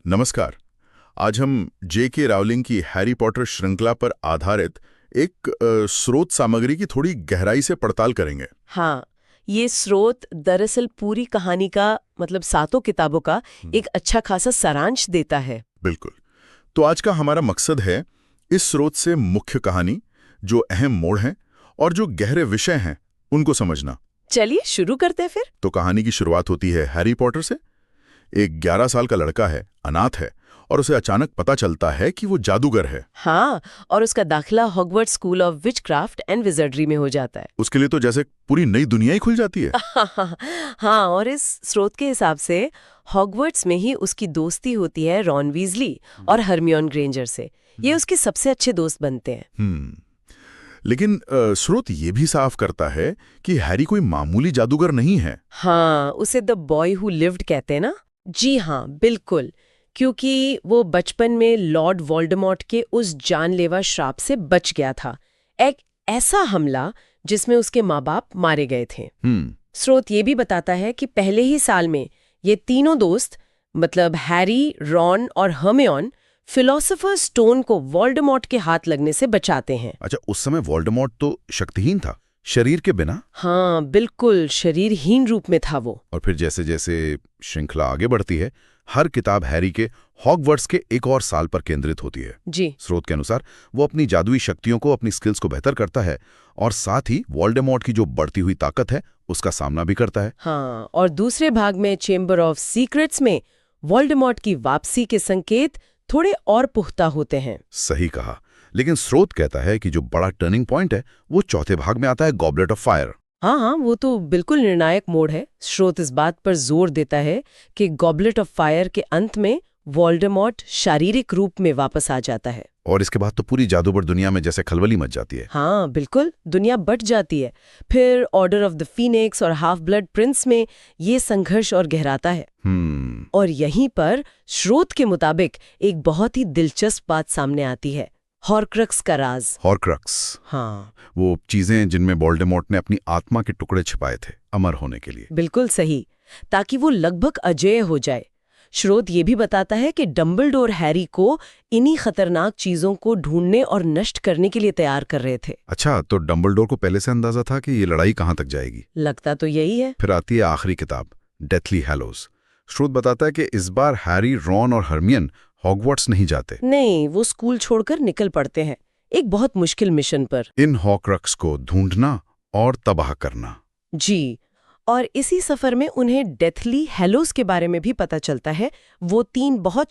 नमस्कार। आज हम जे.के. रावलिंग की हैरी पॉटर श्रृंखला पर आधारित एक स्रोत सामग्री की थोड़ी गहराई से पड़ताल करेंगे। हाँ, ये स्रोत दरअसल पूरी कहानी का मतलब सातों किताबों का एक अच्छा खासा सारांश देता है। बिल्कुल। तो आज का हमारा मकसद है इस स्रोत से मुख्य कहानी, जो अहम मोड़ हैं और जो गहरे विषय हैं, उनको समझना। चलिए शुरू करते हैं फिर। तो कहानी की शुरुआत होती है हैरी पॉटर से। एक 11 साल का लड़का है, अनाथ है, और उसे अचानक पता चलता है कि वो जादूगर है। हाँ, और उसका दाखिला Hogwarts school of witchcraft and विजर्डरी में हो जाता है। उसके लिए तो जैसे पूरी नई दुनिया ही खुल जाती है। हाँ, और इस स्रोत के हिसाब से हॉगवर्ट्स में ही उसकी दोस्ती होती है रॉन वीजली और हरमियोन ग्रेंजर से। ये उसके सबसे अच्छे दोस्त बनते हैं। लेकिन स्रोत ये भी साफ करता है कि हैरी कोई मामूली जादूगर नहीं है। हाँ, उसे द बॉय हु लिव्ड कहते हैं ना। जी हाँ, बिल्कुल, क्योंकि वो बचपन में लॉर्ड वोल्डेमॉर्ट के उस जानलेवा श्राप से बच गया था। एक ऐसा हमला जिसमें उसके माँ बाप मारे गए थे। स्रोत ये भी बताता है कि पहले ही साल में ये तीनों दोस्त मतलब हैरी, रॉन और हर्मियोन फिलोसोफर स्टोन को वोल्डेमॉर्ट के हाथ लगने से बचाते हैं। अच्छा, उस समय वोल्डेमॉर्ट तो शक्तिहीन था, शरीर के बिना। हाँ, बिल्कुल शरीरहीन रूप में था वो। और फिर जैसे जैसे श्रृंखला आगे बढ़ती है, हर किताब हैरी के हॉगवर्ट्स के एक और साल पर केंद्रित होती है। जी। स्रोत के अनुसार वो अपनी जादुई शक्तियों को, अपनी स्किल्स को बेहतर करता है और साथ ही वोल्डेमॉर्ट की जो बढ़ती हुई ताकत है उसका सामना भी करता है। हाँ, और दूसरे भाग में चेंबर ऑफ सीक्रेट्स में वोल्डेमॉर्ट की वापसी के संकेत थोड़े और पुख्ता होते हैं। सही कहा। लेकिन स्रोत कहता है कि जो बड़ा टर्निंग पॉइंट है वो चौथे भाग में आता है, गॉबलेट ऑफ फायर। हाँ, वो तो बिल्कुल निर्णायक मोड़ है। स्रोत इस बात पर जोर देता है कि गॉबलेट ऑफ फायर के अंत में वोल्डेमॉर्ट शारीरिक रूप में वापस आ जाता है। और इसके बाद तो पूरी जादूगर दुनिया में जैसे खलबली मच जाती है। हाँ, बिल्कुल, दुनिया बट जाती है। फिर ऑर्डर ऑफ द फीनिक्स और हाफ ब्लड प्रिंस में ये संघर्ष और गहराता है। और यहीं पर स्रोत के मुताबिक एक बहुत ही दिलचस्प बात सामने आती है, हॉर्क्रक्स का राज। हॉर्क्रक्स, हाँ, वो चीजें जिनमें वोल्डेमॉर्ट ने अपनी आत्मा के टुकड़े छिपाए थे अमर होने के लिए। बिल्कुल सही, ताकि वो लगभग अजेय हो जाए। स्रोत ये भी बताता है कि डंबलडोर हैरी को इन्हीं खतरनाक चीजों को ढूंढने और नष्ट करने के लिए तैयार कर रहे थे। अच्छा, तो डंबलडोर को पहले से अंदाजा था कि ये लड़ाई कहां तक जाएगी? लगता तो यही है। फिर आती है आखिरी किताब, डेथली हैलोज। स्रोत बताता है कि इस बार हैरी, रॉन और हरमियन हॉगवर्ट्स नहीं जाते। नहीं, वो स्कूल छोड़कर निकल पड़ते हैं एक बहुत मुश्किल मिशन पर। इन हॉर्क्रक्स को ढूंढना और तबाह करना। जी, और इसी सफर में उन्हें डेथली हैलोज के बारे में भी पता चलता है। वो तीन बहुत